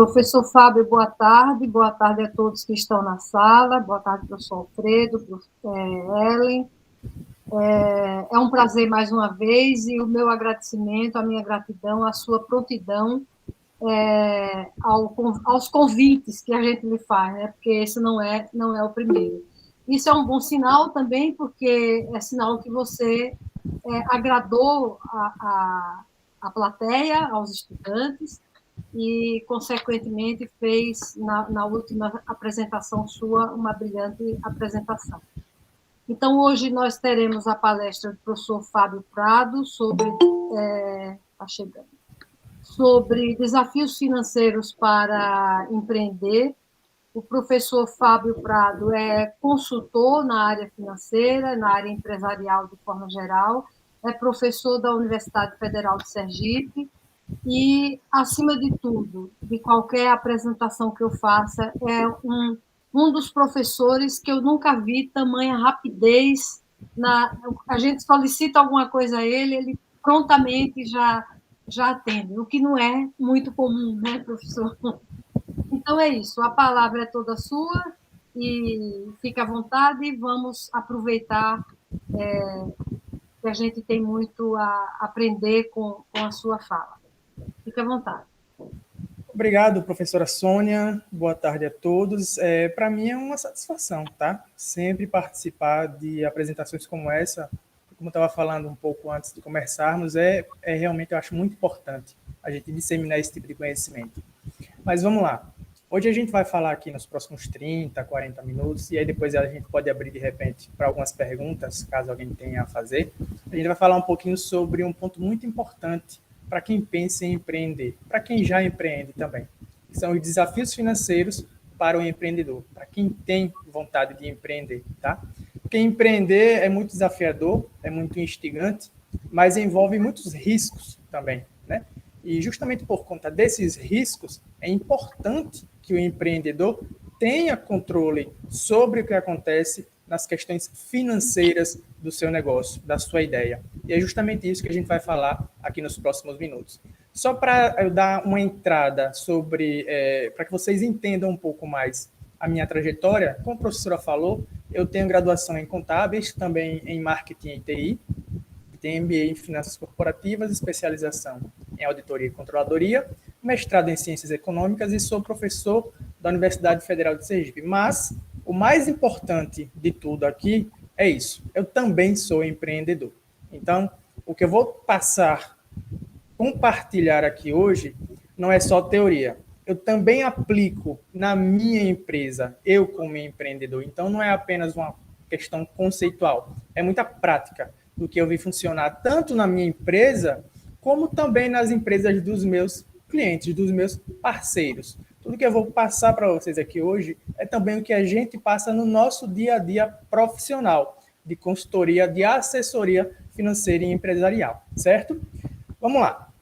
Professor Fábio, boa tarde. Boa tarde a todos que estão na sala. Boa tarde, professor Alfredo, Ellen. É um prazer mais uma vez e o meu agradecimento, a minha gratidão, a sua prontidão aos convites que a gente lhe faz, né? Porque esse não é o primeiro. Isso é um bom sinal também, porque é sinal que você agradou a plateia, aos estudantes, e, consequentemente, fez, na última apresentação sua, uma brilhante apresentação. Então, hoje nós teremos a palestra do professor Fábio Prado sobre desafios financeiros para empreender. O professor Fábio Prado é consultor na área financeira, na área empresarial de forma geral, é professor da Universidade Federal de Sergipe e, acima de tudo, de qualquer apresentação que eu faça, é um dos professores que eu nunca vi tamanha rapidez. A gente solicita alguma coisa a ele prontamente já atende, o que não é muito comum, né, professor? Então é isso, a palavra é toda sua e fique à vontade e vamos aproveitar que a gente tem muito a aprender com a sua fala. Fique à vontade. Obrigado, professora Sônia. Boa tarde a todos. Para mim é uma satisfação, tá? Sempre participar de apresentações como essa, como eu estava falando um pouco antes de começarmos, realmente, eu acho muito importante a gente disseminar esse tipo de conhecimento. Mas vamos lá. Hoje a gente vai falar aqui nos próximos 30, 40 minutos, e aí depois a gente pode abrir, de repente, para algumas perguntas, caso alguém tenha a fazer. A gente vai falar um pouquinho sobre um ponto muito importante para quem pensa em empreender, para quem já empreende também, que são os desafios financeiros para o empreendedor, para quem tem vontade de empreender, tá? Porque empreender é muito desafiador, é muito instigante, mas envolve muitos riscos também, né? E justamente por conta desses riscos, é importante que o empreendedor tenha controle sobre o que acontece nas questões financeiras do seu negócio, da sua ideia. E é justamente isso que a gente vai falar aqui nos próximos minutos. Só para eu dar uma entrada sobre, para que vocês entendam um pouco mais a minha trajetória, como a professora falou, eu tenho graduação em contábeis, também em marketing e TI, tenho MBA em finanças corporativas, especialização em auditoria e controladoria, mestrado em ciências econômicas e sou professor da Universidade Federal de Sergipe. Mas o mais importante de tudo aqui é isso. Eu também sou empreendedor. Então, o que eu vou compartilhar aqui hoje não é só teoria. Eu também aplico na minha empresa, eu como empreendedor. Então, não é apenas uma questão conceitual, é muita prática do que eu vi funcionar tanto na minha empresa, como também nas empresas dos meus clientes, dos meus parceiros. Tudo que eu vou passar para vocês aqui hoje é também o que a gente passa no nosso dia a dia profissional, de consultoria, de assessoria financeira e empresarial, certo? Vamos lá.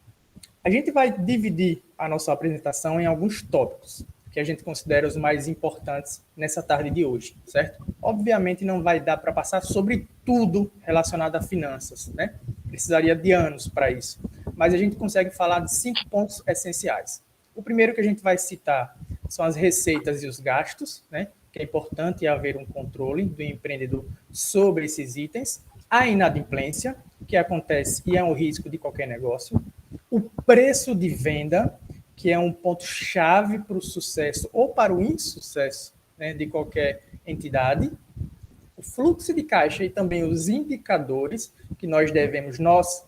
A gente vai dividir a nossa apresentação em alguns tópicos que a gente considera os mais importantes nessa tarde de hoje, certo? Obviamente não vai dar para passar sobre tudo relacionado a finanças, né? Precisaria de anos para isso. Mas a gente consegue falar de 5 pontos essenciais. O primeiro que a gente vai citar são as receitas e os gastos, né? Que é importante haver um controle do empreendedor sobre esses itens. A inadimplência, que acontece e é um risco de qualquer negócio. O preço de venda, que é um ponto-chave para o sucesso ou para o insucesso, né, de qualquer entidade. O fluxo de caixa e também os indicadores que nós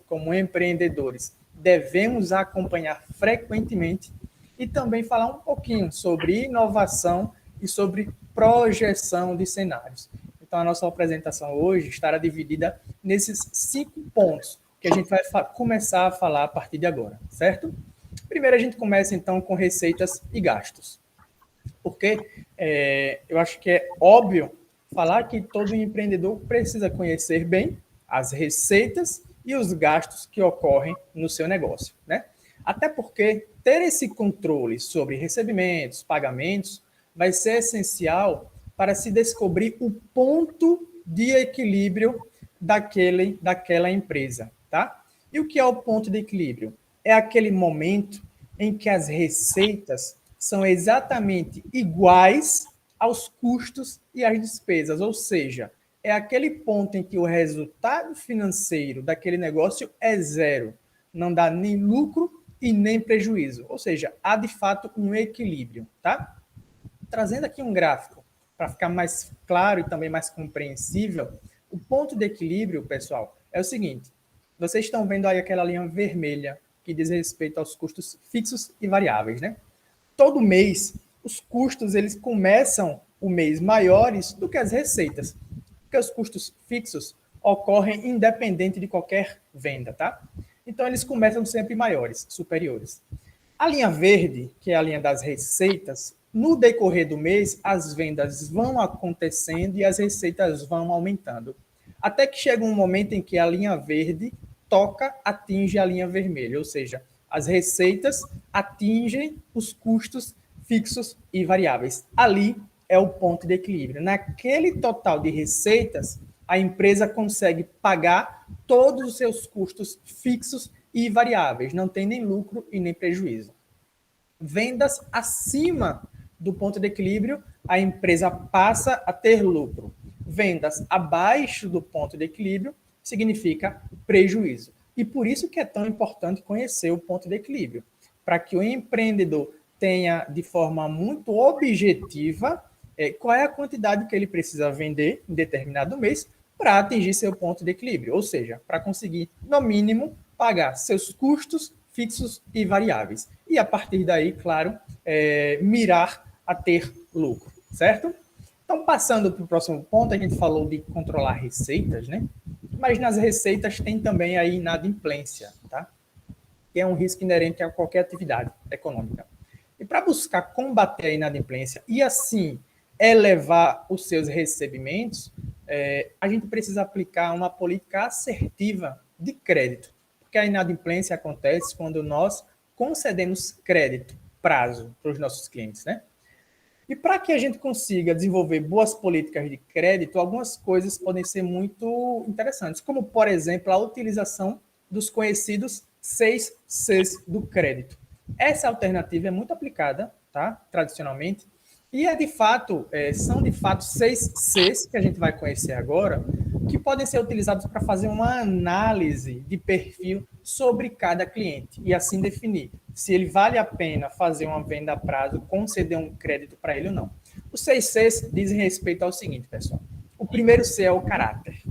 como empreendedores, devemos acompanhar frequentemente e também falar um pouquinho sobre inovação e sobre projeção de cenários. Então, a nossa apresentação hoje estará dividida nesses 5 pontos que a gente vai começar a falar a partir de agora, certo? Primeiro, a gente começa, então, com receitas e gastos. Porque eu acho que é óbvio falar que todo empreendedor precisa conhecer bem as receitas e os gastos que ocorrem no seu negócio, né? Até porque ter esse controle sobre recebimentos, pagamentos, vai ser essencial para se descobrir o ponto de equilíbrio daquela empresa, tá? E o que é o ponto de equilíbrio? É aquele momento em que as receitas são exatamente iguais aos custos e às despesas, ou seja, é aquele ponto em que o resultado financeiro daquele negócio é zero, não dá nem lucro e nem prejuízo, ou seja, há de fato um equilíbrio, tá? Trazendo aqui um gráfico para ficar mais claro e também mais compreensível, o ponto de equilíbrio, pessoal, é o seguinte: vocês estão vendo aí aquela linha vermelha que diz respeito aos custos fixos e variáveis, né? Todo mês, os custos eles começam o mês maiores do que as receitas, porque os custos fixos ocorrem independente de qualquer venda, tá? Então, eles começam sempre maiores, superiores. A linha verde, que é a linha das receitas, no decorrer do mês, as vendas vão acontecendo e as receitas vão aumentando. Até que chega um momento em que a linha verde atinge a linha vermelha, ou seja, as receitas atingem os custos fixos e variáveis. Ali é o ponto de equilíbrio. Naquele total de receitas, a empresa consegue pagar todos os seus custos fixos e variáveis, não tem nem lucro e nem prejuízo. Vendas acima do ponto de equilíbrio, a empresa passa a ter lucro. Vendas abaixo do ponto de equilíbrio significa prejuízo. E por isso que é tão importante conhecer o ponto de equilíbrio, para que o empreendedor tenha de forma muito objetiva qual é a quantidade que ele precisa vender em determinado mês para atingir seu ponto de equilíbrio, ou seja, para conseguir, no mínimo, pagar seus custos fixos e variáveis. E a partir daí, claro, mirar a ter lucro, certo? Então, passando para o próximo ponto, a gente falou de controlar receitas, né? Mas nas receitas tem também a inadimplência, tá? Que é um risco inerente a qualquer atividade econômica. E para buscar combater a inadimplência e, assim, elevar os seus recebimentos, a gente precisa aplicar uma política assertiva de crédito, porque a inadimplência acontece quando nós concedemos crédito, prazo, para os nossos clientes, né? E para que a gente consiga desenvolver boas políticas de crédito, algumas coisas podem ser muito interessantes, como, por exemplo, a utilização dos conhecidos 6 Cs do crédito. Essa alternativa é muito aplicada, tá? Tradicionalmente, e são de fato 6 Cs que a gente vai conhecer agora, que podem ser utilizados para fazer uma análise de perfil sobre cada cliente e assim definir se ele vale a pena fazer uma venda a prazo, conceder um crédito para ele ou não. Os 6 Cs dizem respeito ao seguinte, pessoal. O primeiro C é o caráter.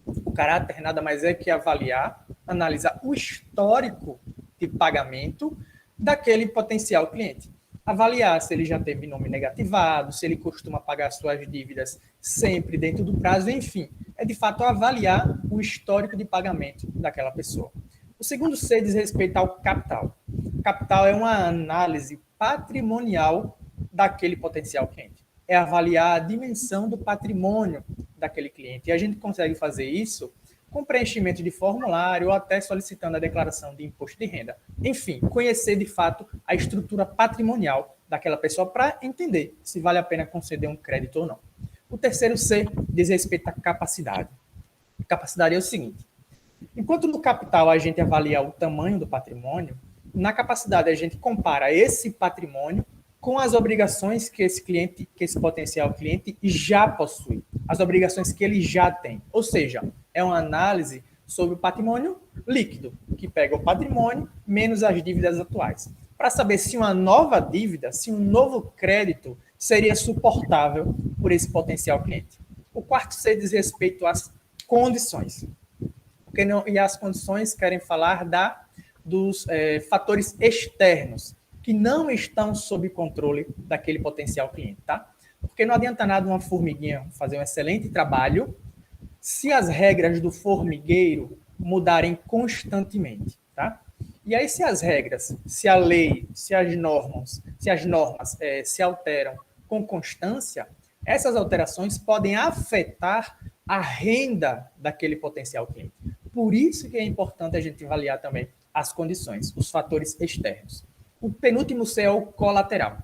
O caráter nada mais é que avaliar, analisar o histórico de pagamento daquele potencial cliente. Avaliar se ele já teve nome negativado, se ele costuma pagar suas dívidas sempre dentro do prazo, enfim. É de fato avaliar o histórico de pagamento daquela pessoa. O segundo C diz respeito ao capital. Capital é uma análise patrimonial daquele potencial cliente. É avaliar a dimensão do patrimônio daquele cliente. E a gente consegue fazer isso com preenchimento de formulário ou até solicitando a declaração de imposto de renda. Enfim, conhecer de fato a estrutura patrimonial daquela pessoa para entender se vale a pena conceder um crédito ou não. O terceiro C diz respeito à capacidade. Capacidade é o seguinte: enquanto no capital a gente avalia o tamanho do patrimônio, na capacidade a gente compara esse patrimônio com as obrigações que esse potencial cliente já possui, as obrigações que ele já tem. Ou seja, é uma análise sobre o patrimônio líquido, que pega o patrimônio menos as dívidas atuais, para saber se uma nova dívida, se um novo crédito seria suportável por esse potencial cliente. O quarto C diz respeito às condições. E as condições querem falar dos fatores externos, que não estão sob controle daquele potencial cliente, tá? Porque não adianta nada uma formiguinha fazer um excelente trabalho se as regras do formigueiro mudarem constantemente, tá? E aí, se as regras, se a lei, se as normas se alteram com constância, essas alterações podem afetar a renda daquele potencial cliente. Por isso que é importante a gente avaliar também as condições, os fatores externos. O penúltimo C é o colateral.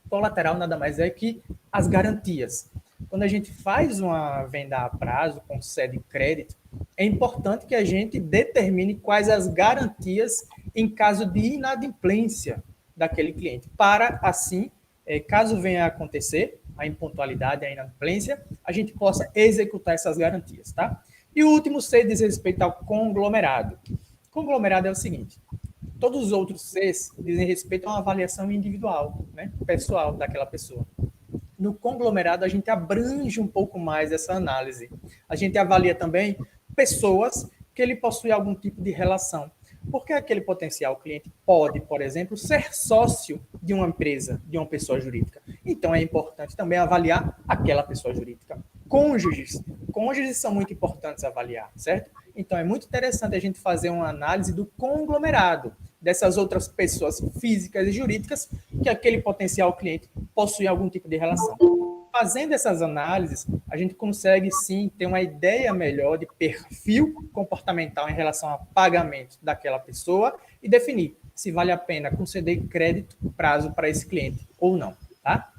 Colateral nada mais é que as garantias. Quando a gente faz uma venda a prazo, concede crédito, é importante que a gente determine quais as garantias em caso de inadimplência daquele cliente, para assim, caso venha a acontecer a impontualidade, a inadimplência, a gente possa executar essas garantias, tá? E o último C diz respeito ao conglomerado. Conglomerado é o seguinte: todos os outros Cs dizem respeito a uma avaliação individual, né, pessoal daquela pessoa. No conglomerado, a gente abrange um pouco mais essa análise. A gente avalia também pessoas que ele possui algum tipo de relação. Porque aquele potencial cliente pode, por exemplo, ser sócio de uma empresa, de uma pessoa jurídica. Então, é importante também avaliar aquela pessoa jurídica. Cônjuges. Cônjuges são muito importantes avaliar, certo? Então, é muito interessante a gente fazer uma análise do conglomerado, dessas outras pessoas físicas e jurídicas que aquele potencial cliente possui algum tipo de relação. Fazendo essas análises, a gente consegue sim ter uma ideia melhor de perfil comportamental em relação a pagamento daquela pessoa e definir se vale a pena conceder crédito, prazo para esse cliente ou não, tá?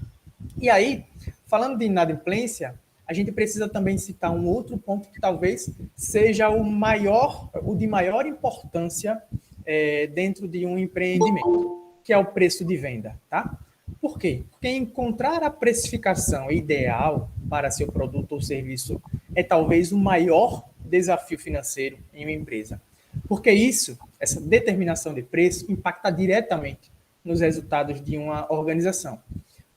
E aí, falando de inadimplência, a gente precisa também citar um outro ponto que talvez seja o de maior importância dentro de um empreendimento, que é o preço de venda, tá? Por quê? Porque encontrar a precificação ideal para seu produto ou serviço é talvez o maior desafio financeiro em uma empresa. Porque essa determinação de preço, impacta diretamente nos resultados de uma organização.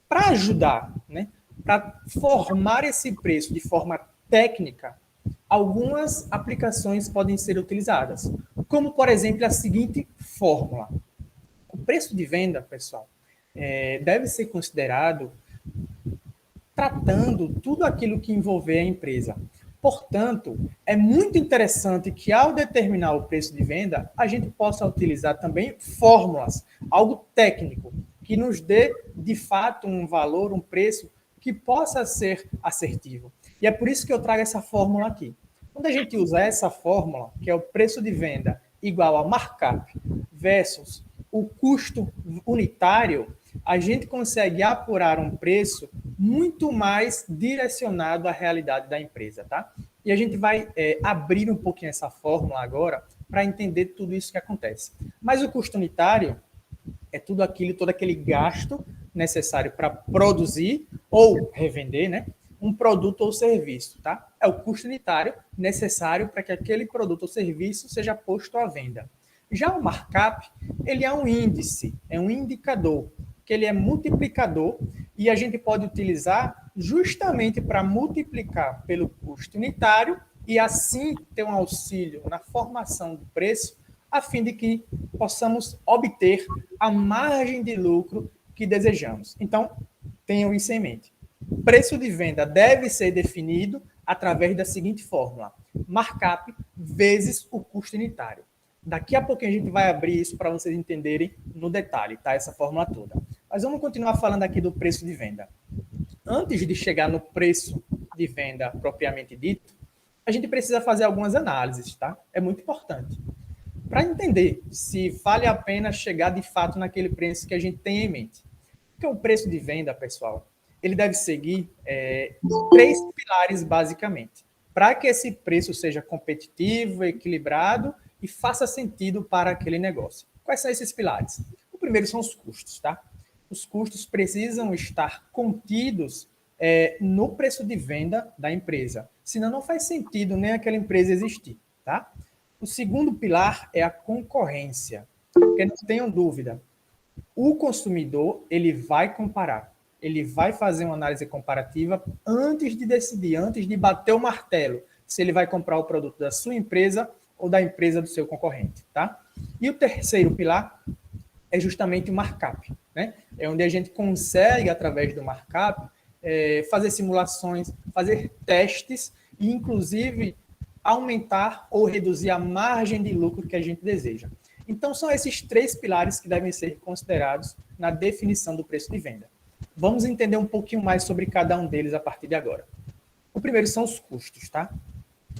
Para ajudar, né, para formar esse preço de forma técnica, algumas aplicações podem ser utilizadas, como, por exemplo, a seguinte fórmula. O preço de venda, pessoal, deve ser considerado tratando tudo aquilo que envolver a empresa. Portanto, é muito interessante que, ao determinar o preço de venda, a gente possa utilizar também fórmulas, algo técnico, que nos dê, de fato, um valor, um preço que possa ser assertivo. E é por isso que eu trago essa fórmula aqui. Quando a gente usa essa fórmula, que é o preço de venda igual a markup versus o custo unitário, a gente consegue apurar um preço muito mais direcionado à realidade da empresa, tá? E a gente vai abrir um pouquinho essa fórmula agora para entender tudo isso que acontece. Mas o custo unitário é todo aquele gasto necessário para produzir ou revender, né, um produto ou serviço, tá? É o custo unitário necessário para que aquele produto ou serviço seja posto à venda. Já o markup, ele é um índice, é um indicador, que ele é multiplicador e a gente pode utilizar justamente para multiplicar pelo custo unitário e assim ter um auxílio na formação do preço, a fim de que possamos obter a margem de lucro que desejamos. Então, tenham isso em mente. O preço de venda deve ser definido através da seguinte fórmula: markup vezes o custo unitário. Daqui a pouquinho a gente vai abrir isso para vocês entenderem no detalhe, tá? Essa fórmula toda. Mas vamos continuar falando aqui do preço de venda. Antes de chegar no preço de venda propriamente dito, a gente precisa fazer algumas análises, tá? É muito importante. Para entender se vale a pena chegar de fato naquele preço que a gente tem em mente. Porque o preço de venda, pessoal, ele deve seguir 3 pilares, basicamente, para que esse preço seja competitivo, equilibrado e faça sentido para aquele negócio. Quais são esses pilares? O primeiro são os custos, tá? Os custos precisam estar contidos no preço de venda da empresa, senão não faz sentido nem aquela empresa existir, tá? O segundo pilar é a concorrência, porque não tenham dúvida, o consumidor ele vai comparar, ele vai fazer uma análise comparativa antes de decidir, antes de bater o martelo, se ele vai comprar o produto da sua empresa ou da empresa do seu concorrente, tá? E o terceiro pilar é justamente o markup, né? É onde a gente consegue, através do markup, fazer simulações, fazer testes e, inclusive, aumentar ou reduzir a margem de lucro que a gente deseja. Então, são esses 3 pilares que devem ser considerados na definição do preço de venda. Vamos entender um pouquinho mais sobre cada um deles a partir de agora. O primeiro são os custos, tá?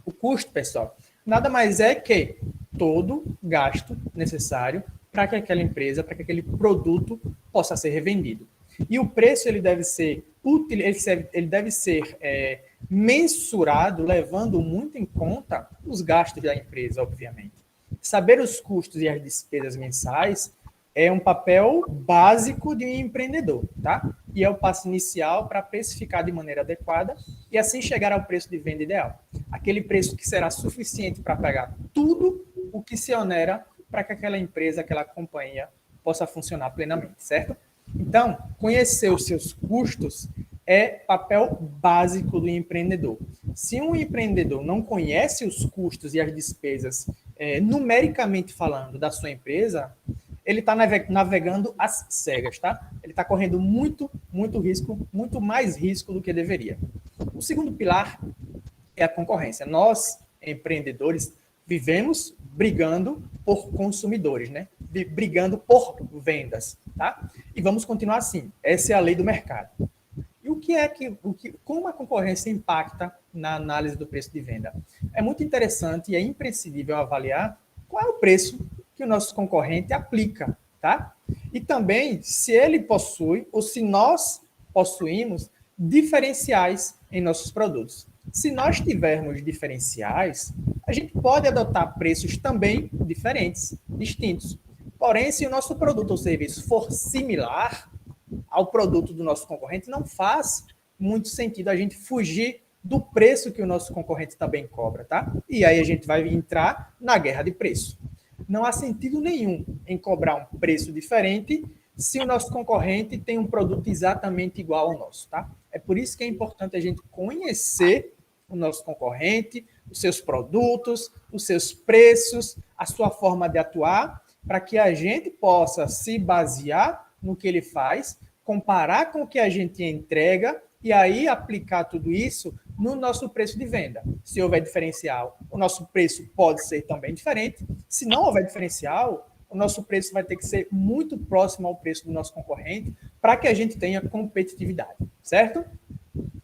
O custo, pessoal, nada mais é que todo gasto necessário para que aquela empresa, para que aquele produto possa ser revendido. E o preço ele deve ser mensurado, levando muito em conta os gastos da empresa, obviamente. Saber os custos e as despesas mensais é um papel básico de um empreendedor, tá? E é o passo inicial para precificar de maneira adequada e assim chegar ao preço de venda ideal. Aquele preço que será suficiente para pagar tudo o que se onera para que aquela empresa, aquela companhia possa funcionar plenamente, certo? Então, conhecer os seus custos é papel básico do empreendedor. Se um empreendedor não conhece os custos e as despesas, numericamente falando, da sua empresa, ele está navegando às cegas, tá? Ele está correndo muito risco, muito mais risco do que deveria. O segundo pilar é a concorrência. Nós, empreendedores, vivemos brigando por consumidores, né? Brigando por vendas, tá? E vamos continuar assim. Essa é a lei do mercado. E como a concorrência impacta na análise do preço de venda? É muito interessante e é imprescindível avaliar qual é o preço que o nosso concorrente aplica, tá? E também se ele possui ou se nós possuímos diferenciais em nossos produtos. Se nós tivermos diferenciais, a gente pode adotar preços também diferentes, distintos. Porém, se o nosso produto ou serviço for similar ao produto do nosso concorrente, não faz muito sentido a gente fugir do preço que o nosso concorrente também cobra, tá? E aí a gente vai entrar na guerra de preço. Não há sentido nenhum em cobrar um preço diferente se o nosso concorrente tem um produto exatamente igual ao nosso, tá? É por isso que é importante a gente conhecer o nosso concorrente, os seus produtos, os seus preços, a sua forma de atuar, para que a gente possa se basear no que ele faz, comparar com o que a gente entrega e aí aplicar tudo isso no nosso preço de venda. Se houver diferencial, o nosso preço pode ser também diferente. Se não houver diferencial, o nosso preço vai ter que ser muito próximo ao preço do nosso concorrente para que a gente tenha competitividade, certo?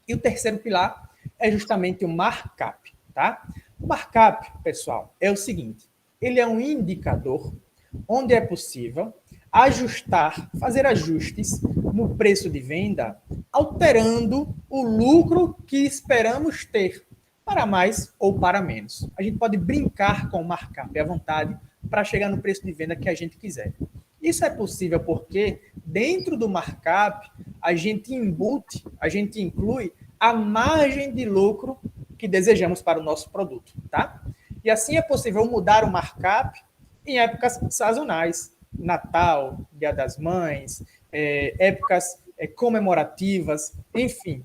E o terceiro pilar é justamente o markup, tá? O markup, pessoal, é o seguinte, ele é um indicador onde é possível ajustar, fazer ajustes no preço de venda, alterando o lucro que esperamos ter, para mais ou para menos. A gente pode brincar com o markup à vontade para chegar no preço de venda que a gente quiser. Isso é possível porque dentro do markup a gente embute, a gente inclui a margem de lucro que desejamos para o nosso produto, tá? E assim é possível mudar o markup em épocas sazonais, Natal, Dia das Mães, épocas comemorativas, enfim,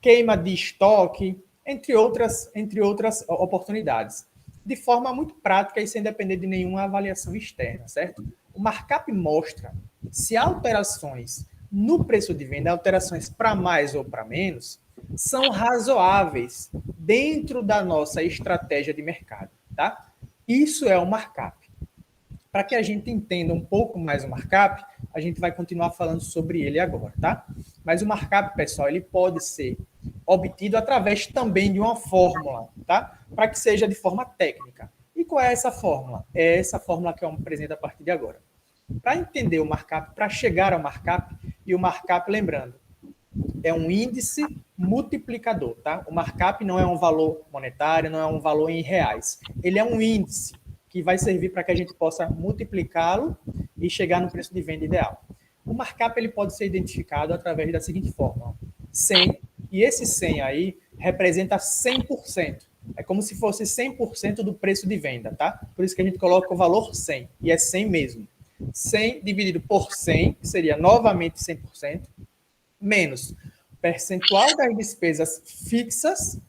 queima de estoque, entre outras oportunidades, de forma muito prática e sem depender de nenhuma avaliação externa, certo? O markup mostra se alterações no preço de venda, alterações para mais ou para menos, são razoáveis dentro da nossa estratégia de mercado, tá? Isso é o markup. Para que a gente entenda um pouco mais o markup, a gente vai continuar falando sobre ele agora, tá? Mas o markup, pessoal, ele pode ser obtido através também de uma fórmula, tá? Para que seja de forma técnica. E qual é essa fórmula? É essa fórmula que eu apresento a partir de agora. Para entender o markup, para chegar ao markup, e o markup, lembrando, é um índice multiplicador, tá? O markup não é um valor monetário, não é um valor em reais. Ele é um índice que vai servir para que a gente possa multiplicá-lo e chegar no preço de venda ideal. O markup ele pode ser identificado através da seguinte fórmula: 100, e esse 100 aí representa 100%. É como se fosse 100% do preço de venda, tá? Por isso que a gente coloca o valor 100, e é 100 mesmo. 100 dividido por 100, que seria novamente 100%, menos o percentual das despesas fixas,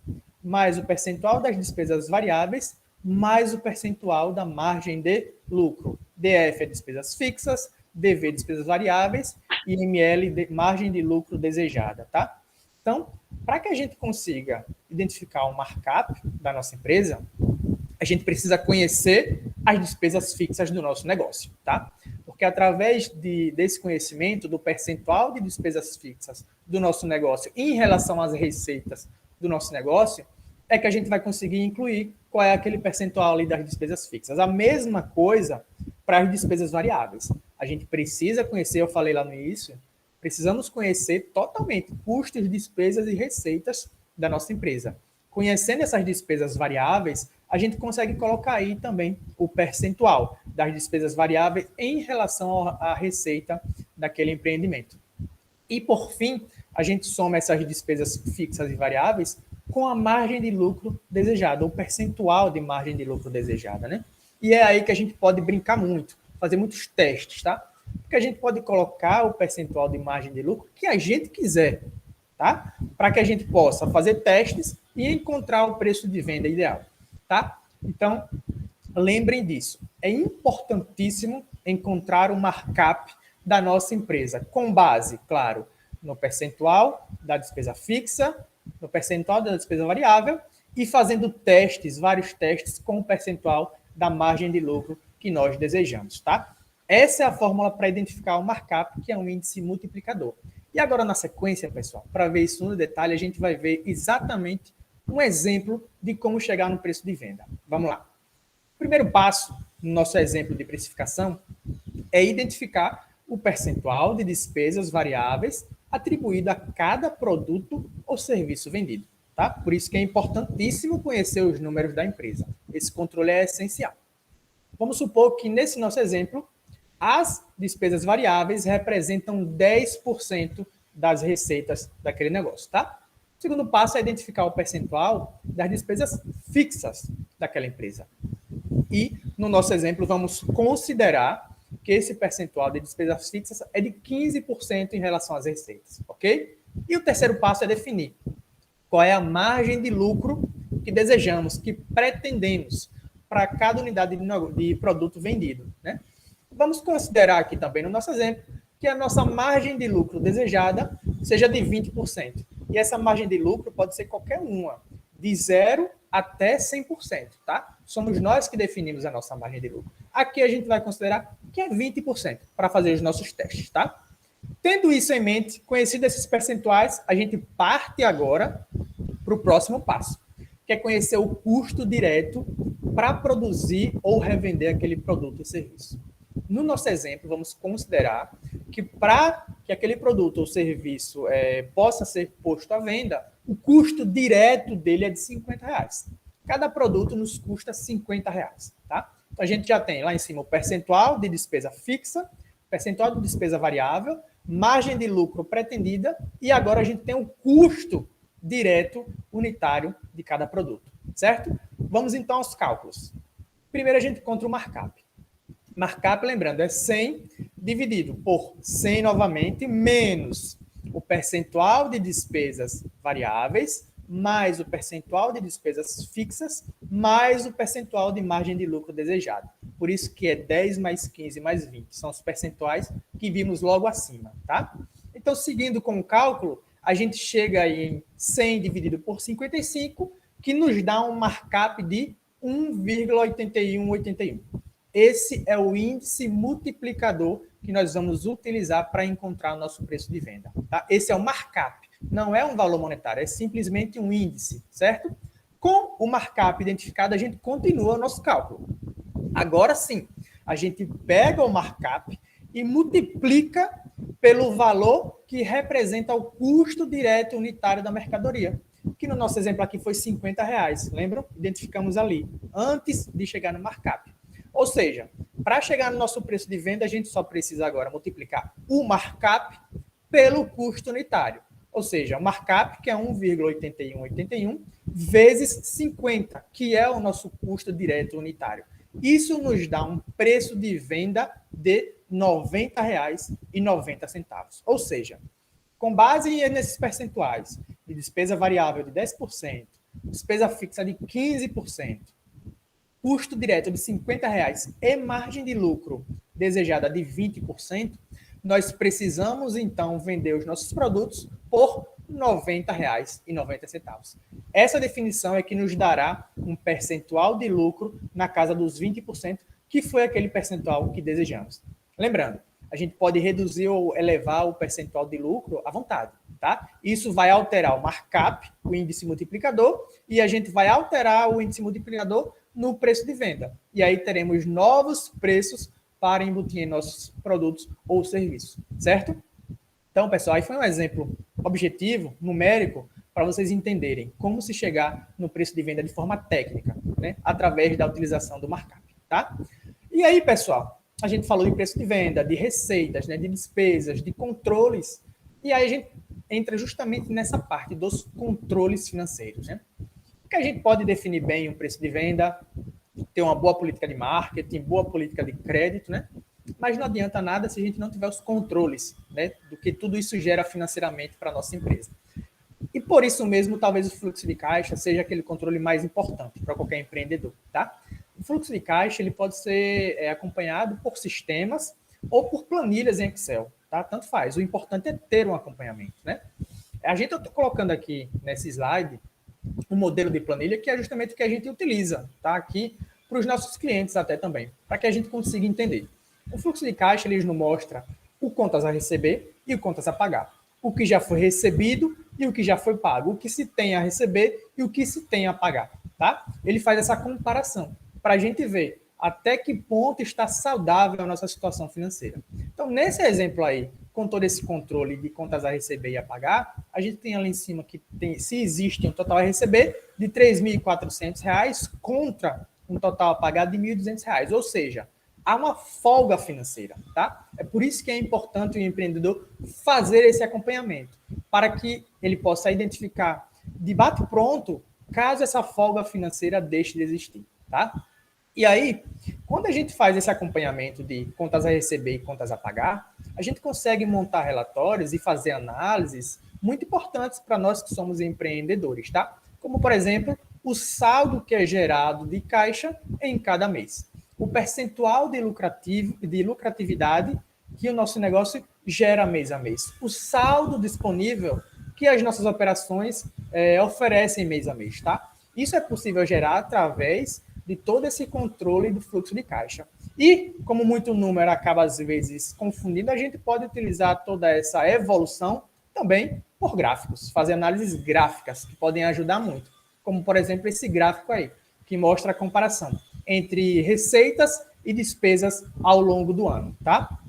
mais o percentual das despesas variáveis, mais o percentual da margem de lucro. DF é despesas fixas, DV despesas variáveis e ML de margem de lucro desejada, tá? Então, para que a gente consiga identificar o markup da nossa empresa, a gente precisa conhecer as despesas fixas do nosso negócio, tá? Porque através desse conhecimento do percentual de despesas fixas do nosso negócio em relação às receitas do nosso negócio, é que a gente vai conseguir incluir qual é aquele percentual ali das despesas fixas. A mesma coisa para as despesas variáveis. A gente precisa conhecer, eu falei lá no início, precisamos conhecer totalmente custos, despesas e receitas da nossa empresa. Conhecendo essas despesas variáveis, a gente consegue colocar aí também o percentual das despesas variáveis em relação à receita daquele empreendimento. E, por fim, a gente soma essas despesas fixas e variáveis com a margem de lucro desejada, o percentual de margem de lucro desejada, né? E é aí que a gente pode brincar muito, fazer muitos testes, tá? Porque a gente pode colocar o percentual de margem de lucro que a gente quiser, tá? Para que a gente possa fazer testes e encontrar o preço de venda ideal, tá? Então, lembrem disso. É importantíssimo encontrar o markup da nossa empresa, com base, claro, no percentual da despesa fixa, no percentual da despesa variável e fazendo testes, vários testes com o percentual da margem de lucro que nós desejamos, tá? Essa é a fórmula para identificar o markup, que é um índice multiplicador. E agora, na sequência, pessoal, para ver isso no detalhe, a gente vai ver exatamente um exemplo de como chegar no preço de venda. Vamos lá. O primeiro passo, no nosso exemplo de precificação, é identificar o percentual de despesas variáveis atribuído a cada produto ou serviço vendido. Tá? Por isso que é importantíssimo conhecer os números da empresa. Esse controle é essencial. Vamos supor que, nesse nosso exemplo, as despesas variáveis representam 10% das receitas daquele negócio. Tá? O segundo passo é identificar o percentual das despesas fixas daquela empresa. E, no nosso exemplo, vamos considerar que esse percentual de despesas fixas é de 15% em relação às receitas, ok? E o terceiro passo é definir qual é a margem de lucro que desejamos, que pretendemos para cada unidade de produto vendido, né? Vamos considerar aqui também, no nosso exemplo, que a nossa margem de lucro desejada seja de 20%. E essa margem de lucro pode ser qualquer uma, de 0 até 100%, tá? Somos nós que definimos a nossa margem de lucro. Aqui a gente vai considerar que é 20% para fazer os nossos testes, tá? Tendo isso em mente, conhecido esses percentuais, a gente parte agora para o próximo passo, que é conhecer o custo direto para produzir ou revender aquele produto ou serviço. No nosso exemplo, vamos considerar que para que aquele produto ou serviço possa ser posto à venda, o custo direto dele é de R$50. Cada produto nos custa R$50, tá? Então, a gente já tem lá em cima o percentual de despesa fixa, percentual de despesa variável, margem de lucro pretendida e agora a gente tem o custo direto unitário de cada produto, certo? Vamos então aos cálculos. Primeiro a gente encontra o markup. Markup, lembrando, é 100 dividido por 100 novamente, menos o percentual de despesas variáveis, mais o percentual de despesas fixas, mais o percentual de margem de lucro desejado. Por isso que é 10 mais 15 mais 20. São os percentuais que vimos logo acima, tá? Então, seguindo com o cálculo, a gente chega aí em 100 dividido por 55, que nos dá um markup de 1,8181. Esse é o índice multiplicador que nós vamos utilizar para encontrar o nosso preço de venda. Tá? Esse é o markup, não é um valor monetário, é simplesmente um índice, certo? Com o markup identificado, a gente continua o nosso cálculo. Agora sim, a gente pega o markup e multiplica pelo valor que representa o custo direto unitário da mercadoria, que no nosso exemplo aqui foi R$50, lembram? Identificamos ali, antes de chegar no markup. Ou seja, para chegar no nosso preço de venda, a gente só precisa agora multiplicar o markup pelo custo unitário. Ou seja, o markup, que é 1,8181, vezes 50, que é o nosso custo direto unitário. Isso nos dá um preço de venda de R$90,90. Ou seja, com base nesses percentuais de despesa variável de 10%, despesa fixa de 15%, custo direto de R$50 e margem de lucro desejada de 20%, nós precisamos, então, vender os nossos produtos por R$90,90. Essa definição é que nos dará um percentual de lucro na casa dos 20%, que foi aquele percentual que desejamos. Lembrando, a gente pode reduzir ou elevar o percentual de lucro à vontade, tá? Isso vai alterar o markup, o índice multiplicador, e a gente vai alterar o índice multiplicador no preço de venda. E aí teremos novos preços para embutir em nossos produtos ou serviços, certo? Então, pessoal, aí foi um exemplo objetivo, numérico, para vocês entenderem como se chegar no preço de venda de forma técnica, né? Através da utilização do markup, tá? E aí, pessoal, a gente falou de preço de venda, de receitas, né? De despesas, de controles, e aí a gente entra justamente nessa parte dos controles financeiros, né? Que a gente pode definir bem o preço de venda, ter uma boa política de marketing, boa política de crédito, né? Mas não adianta nada se a gente não tiver os controles, né, do que tudo isso gera financeiramente para a nossa empresa. E por isso mesmo, talvez o fluxo de caixa seja aquele controle mais importante para qualquer empreendedor, tá? O fluxo de caixa ele pode ser acompanhado por sistemas ou por planilhas em Excel, tá? Tanto faz. O importante é ter um acompanhamento, né? A gente está colocando aqui nesse slide um modelo de planilha que é justamente o que a gente utiliza, tá? Aqui para os nossos clientes até também, para que a gente consiga entender. O fluxo de caixa ele nos mostra o contas a receber e o contas a pagar. O que já foi recebido e o que já foi pago. O que se tem a receber e o que se tem a pagar, tá? Ele faz essa comparação para a gente ver até que ponto está saudável a nossa situação financeira. Então, nesse exemplo aí, com todo esse controle de contas a receber e a pagar, a gente tem ali em cima que tem, se existe um total a receber de R$ 3.400 contra um total a pagar de R$ 1.200, ou seja, há uma folga financeira, tá? É por isso que é importante o empreendedor fazer esse acompanhamento, para que ele possa identificar de bate-pronto caso essa folga financeira deixe de existir, tá? E aí, quando a gente faz esse acompanhamento de contas a receber e contas a pagar, a gente consegue montar relatórios e fazer análises muito importantes para nós que somos empreendedores, tá? Como, por exemplo, o saldo que é gerado de caixa em cada mês, o percentual de lucratividade que o nosso negócio gera mês a mês, o saldo disponível que as nossas operações oferecem mês a mês, tá? Isso é possível gerar através de todo esse controle do fluxo de caixa. E, como muito número acaba, às vezes, confundindo, a gente pode utilizar toda essa evolução também por gráficos, fazer análises gráficas, que podem ajudar muito. Como, por exemplo, esse gráfico aí, que mostra a comparação entre receitas e despesas ao longo do ano, tá?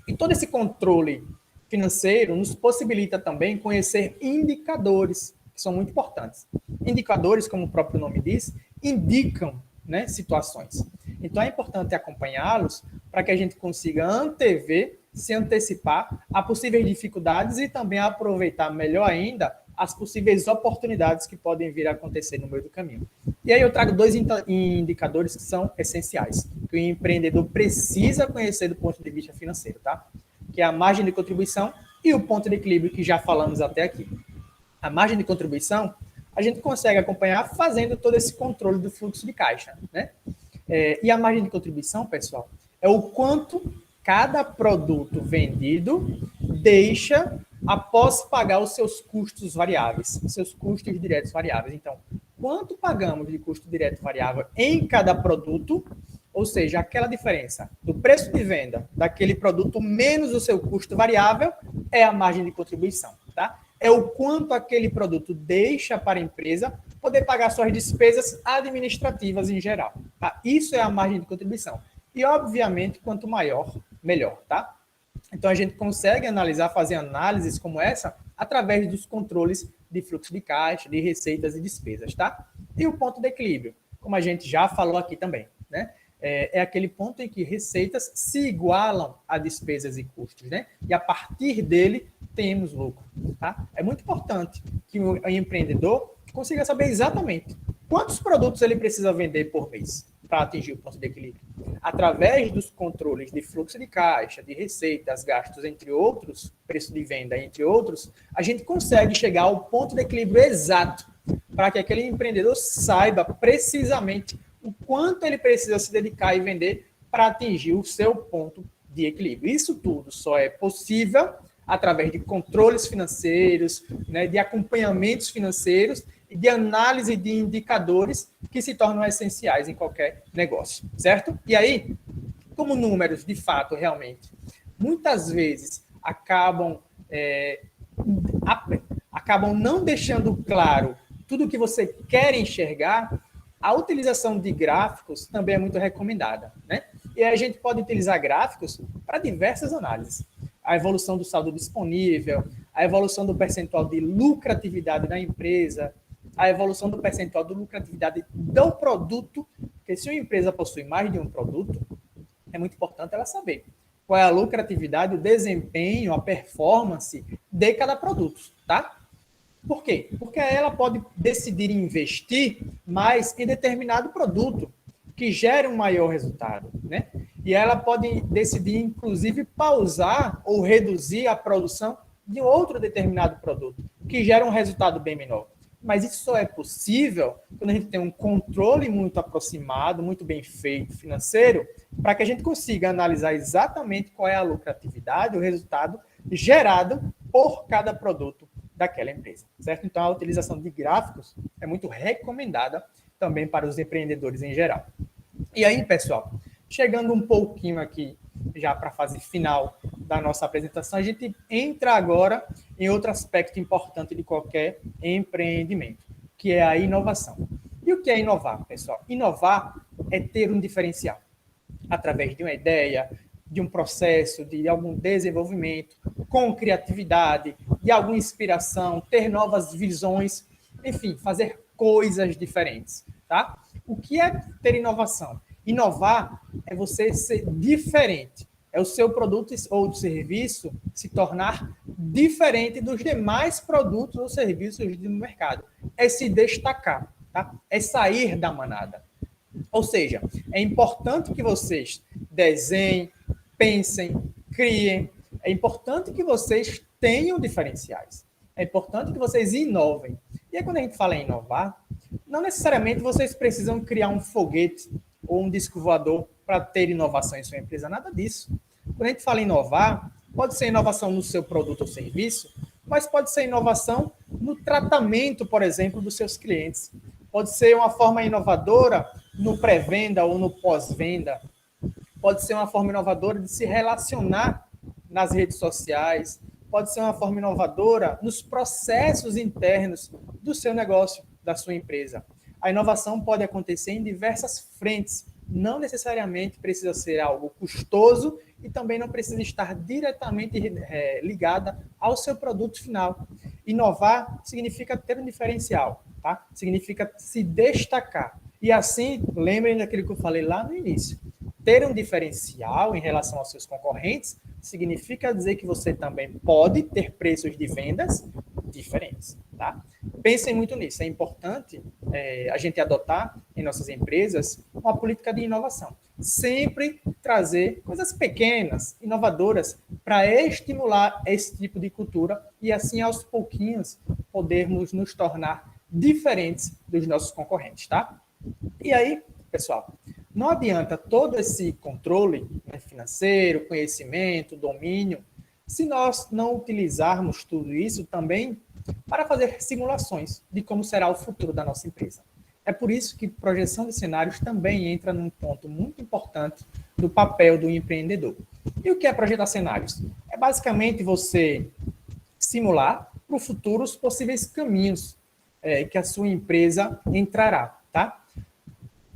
E todo esse controle financeiro nos possibilita também conhecer indicadores, que são muito importantes. Indicadores, como o próprio nome diz, indicam, né, situações. Então é importante acompanhá-los para que a gente consiga antever, se antecipar a possíveis dificuldades e também aproveitar melhor ainda as possíveis oportunidades que podem vir a acontecer no meio do caminho. E aí eu trago dois indicadores que são essenciais, que o empreendedor precisa conhecer do ponto de vista financeiro, tá? Que é a margem de contribuição e o ponto de equilíbrio que já falamos até aqui. A margem de contribuição a gente consegue acompanhar fazendo todo esse controle do fluxo de caixa, né? E a margem de contribuição, pessoal, é o quanto cada produto vendido deixa após pagar os seus custos variáveis, seus custos diretos variáveis. Então, quanto pagamos de custo direto variável em cada produto, ou seja, aquela diferença do preço de venda daquele produto menos o seu custo variável é a margem de contribuição, tá? É o quanto aquele produto deixa para a empresa poder pagar suas despesas administrativas em geral, tá? Isso é a margem de contribuição. E, obviamente, quanto maior, melhor, tá? Então, a gente consegue analisar, fazer análises como essa através dos controles de fluxo de caixa, de receitas e despesas, tá? E o ponto de equilíbrio, como a gente já falou aqui também, né? É aquele ponto em que receitas se igualam a despesas e custos, né? E a partir dele temos lucro, tá? É muito importante que o empreendedor consiga saber exatamente quantos produtos ele precisa vender por mês para atingir o ponto de equilíbrio. Através dos controles de fluxo de caixa, de receitas, gastos, entre outros, preço de venda, entre outros, a gente consegue chegar ao ponto de equilíbrio exato para que aquele empreendedor saiba precisamente o quanto ele precisa se dedicar e vender para atingir o seu ponto de equilíbrio. Isso tudo só é possível através de controles financeiros, né, de acompanhamentos financeiros e de análise de indicadores que se tornam essenciais em qualquer negócio, certo? E aí, como números, de fato, realmente, muitas vezes acabam não deixando claro tudo o que você quer enxergar, a utilização de gráficos também é muito recomendada, né? E a gente pode utilizar gráficos para diversas análises. A evolução do saldo disponível, a evolução do percentual de lucratividade da empresa, a evolução do percentual de lucratividade do produto, porque se uma empresa possui mais de um produto, é muito importante ela saber qual é a lucratividade, o desempenho, a performance de cada produto, tá? Por quê? Porque ela pode decidir investir mais em determinado produto que gere um maior resultado, né? E ela pode decidir, inclusive, pausar ou reduzir a produção de outro determinado produto que gera um resultado bem menor. Mas isso só é possível quando a gente tem um controle muito aproximado, muito bem feito financeiro, para que a gente consiga analisar exatamente qual é a lucratividade, o resultado gerado por cada produto daquela empresa, certo? Então, a utilização de gráficos é muito recomendada também para os empreendedores em geral. E aí, pessoal, chegando um pouquinho aqui já para a fase final da nossa apresentação, a gente entra agora em outro aspecto importante de qualquer empreendimento, que é a inovação. E o que é inovar, pessoal? Inovar é ter um diferencial através de uma ideia, de um processo, de algum desenvolvimento, com criatividade, de alguma inspiração, ter novas visões, enfim, fazer coisas diferentes, tá? O que é ter inovação? Inovar é você ser diferente, é o seu produto ou serviço se tornar diferente dos demais produtos ou serviços do mercado. É se destacar, tá? É sair da manada. Ou seja, é importante que vocês desenhem, pensem, criem. É importante que vocês tenham diferenciais. É importante que vocês inovem. E aí, quando a gente fala em inovar, não necessariamente vocês precisam criar um foguete ou um disco voador para ter inovação em sua empresa, nada disso. Quando a gente fala em inovar, pode ser inovação no seu produto ou serviço, mas pode ser inovação no tratamento, por exemplo, dos seus clientes. Pode ser uma forma inovadora no pré-venda ou no pós-venda. Pode ser uma forma inovadora de se relacionar nas redes sociais. Pode ser uma forma inovadora nos processos internos do seu negócio, da sua empresa. A inovação pode acontecer em diversas frentes. Não necessariamente precisa ser algo custoso e também não precisa estar diretamente ligada ao seu produto final. Inovar significa ter um diferencial, tá? Significa se destacar. E assim, lembrem daquilo que eu falei lá no início. Ter um diferencial em relação aos seus concorrentes significa dizer que você também pode ter preços de vendas diferentes, tá? Pensem muito nisso. É importante a gente adotar em nossas empresas uma política de inovação. Sempre trazer coisas pequenas, inovadoras, para estimular esse tipo de cultura e assim, aos pouquinhos, podermos nos tornar diferentes dos nossos concorrentes, tá? E aí, pessoal, não adianta todo esse controle, né, financeiro, conhecimento, domínio, se nós não utilizarmos tudo isso também para fazer simulações de como será o futuro da nossa empresa. É por isso que projeção de cenários também entra num ponto muito importante do papel do empreendedor. E o que é projetar cenários? É basicamente você simular para o futuro os possíveis caminhos que a sua empresa entrará, tá?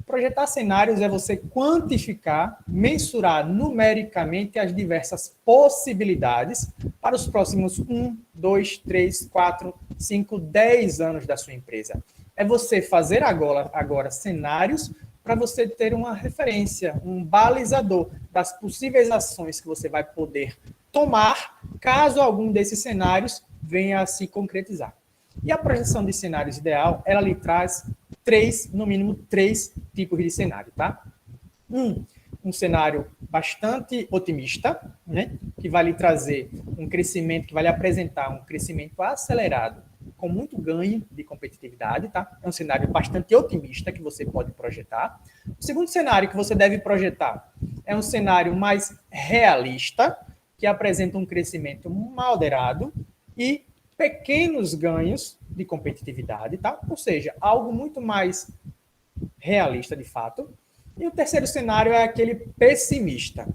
Projetar cenários é você quantificar, mensurar numericamente as diversas possibilidades para os próximos 1, 2, 3, 4, 5, 10 anos da sua empresa. É você fazer agora cenários para você ter uma referência, um balizador das possíveis ações que você vai poder tomar caso algum desses cenários venha a se concretizar. E a projeção de cenários ideal, ela lhe traz no mínimo três tipos de cenário, tá? Um cenário bastante otimista, né? Que vai lhe trazer um crescimento, que vai lhe apresentar um crescimento acelerado, com muito ganho de competitividade, tá? É um cenário bastante otimista que você pode projetar. O segundo cenário que você deve projetar é um cenário mais realista, que apresenta um crescimento moderado e pequenos ganhos de competitividade, tá? Ou seja, algo muito mais realista de fato. E o terceiro cenário é aquele pessimista,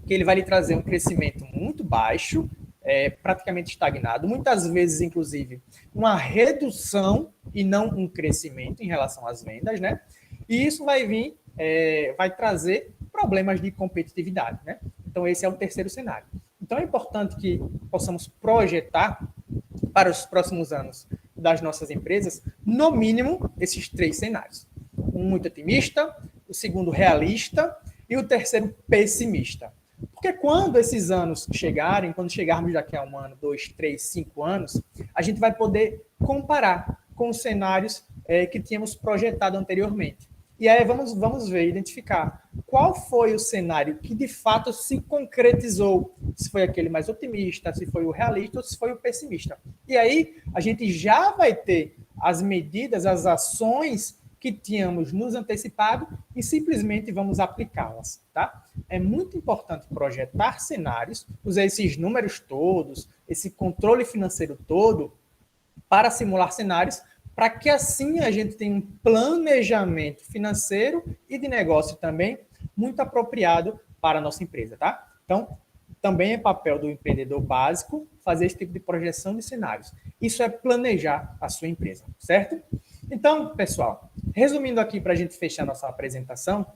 que ele vai lhe trazer um crescimento muito baixo, praticamente estagnado, muitas vezes, inclusive, uma redução e não um crescimento em relação às vendas, né? E isso vai vir, vai trazer problemas de competitividade, né? Então, esse é o terceiro cenário. Então, é importante que possamos projetar para os próximos anos das nossas empresas, no mínimo, esses 3 cenários. Um muito otimista, o segundo realista e o terceiro pessimista. Porque quando esses anos chegarem, quando chegarmos daqui a 1 ano, 2, 3, 5 anos, a gente vai poder comparar com os cenários que tínhamos projetado anteriormente. E aí vamos ver, identificar qual foi o cenário que de fato se concretizou, se foi aquele mais otimista, se foi o realista ou se foi o pessimista. E aí a gente já vai ter as medidas, as ações que tínhamos nos antecipado e simplesmente vamos aplicá-las, tá? É muito importante projetar cenários, usar esses números todos, esse controle financeiro todo para simular cenários, para que assim a gente tenha um planejamento financeiro e de negócio também muito apropriado para a nossa empresa, tá? Então, também é papel do empreendedor básico fazer esse tipo de projeção de cenários. Isso é planejar a sua empresa, certo? Então, pessoal, resumindo aqui para a gente fechar nossa apresentação,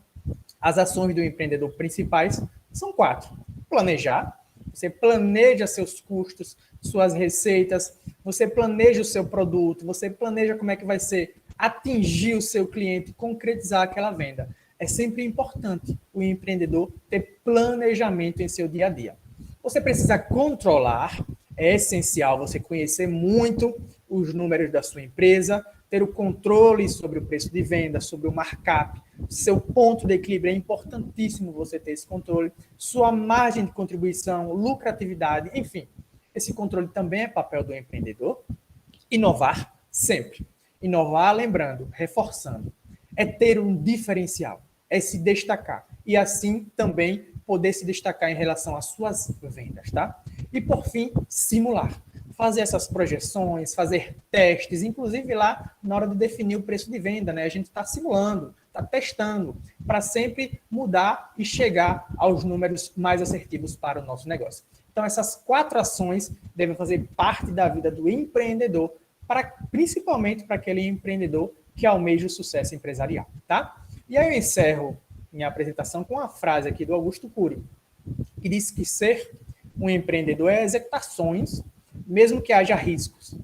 as ações do empreendedor principais são 4. Planejar. Você planeja seus custos, suas receitas, você planeja o seu produto, você planeja como é que vai ser atingir o seu cliente, concretizar aquela venda. É sempre importante o empreendedor ter planejamento em seu dia a dia. Você precisa controlar, é essencial você conhecer muito os números da sua empresa, ter o controle sobre o preço de venda, sobre o markup, seu ponto de equilíbrio, é importantíssimo você ter esse controle, sua margem de contribuição, lucratividade, enfim. Esse controle também é papel do empreendedor. Inovar sempre. Inovar, lembrando, reforçando, é ter um diferencial, é se destacar. E assim também poder se destacar em relação às suas vendas, tá? E por fim, simular. Fazer essas projeções, fazer testes, inclusive lá na hora de definir o preço de venda, né? A gente está simulando, está testando, para sempre mudar e chegar aos números mais assertivos para o nosso negócio. Então, essas 4 ações devem fazer parte da vida do empreendedor, principalmente para aquele empreendedor que almeja o sucesso empresarial, tá? E aí eu encerro minha apresentação com uma frase aqui do Augusto Cury, que diz que ser um empreendedor é executar sonhos, mesmo que haja riscos.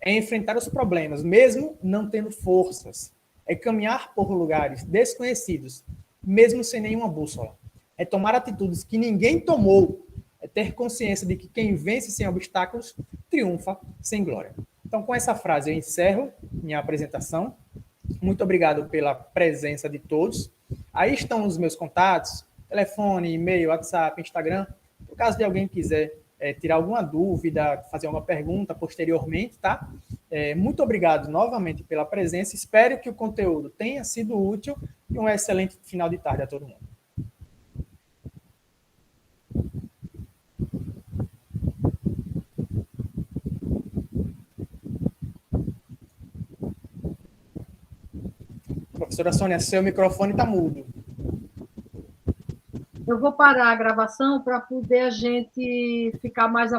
É enfrentar os problemas, mesmo não tendo forças. É caminhar por lugares desconhecidos, mesmo sem nenhuma bússola. É tomar atitudes que ninguém tomou. É ter consciência de que quem vence sem obstáculos triunfa sem glória. Então, com essa frase, eu encerro minha apresentação. Muito obrigado pela presença de todos. Aí estão os meus contatos, telefone, e-mail, WhatsApp, Instagram. No caso de alguém quiser tirar alguma dúvida, fazer uma pergunta posteriormente, tá? Muito obrigado novamente pela presença. Espero que o conteúdo tenha sido útil e um excelente final de tarde a todo mundo. Professora Sônia, seu microfone está mudo. Eu vou parar a gravação para poder a gente ficar mais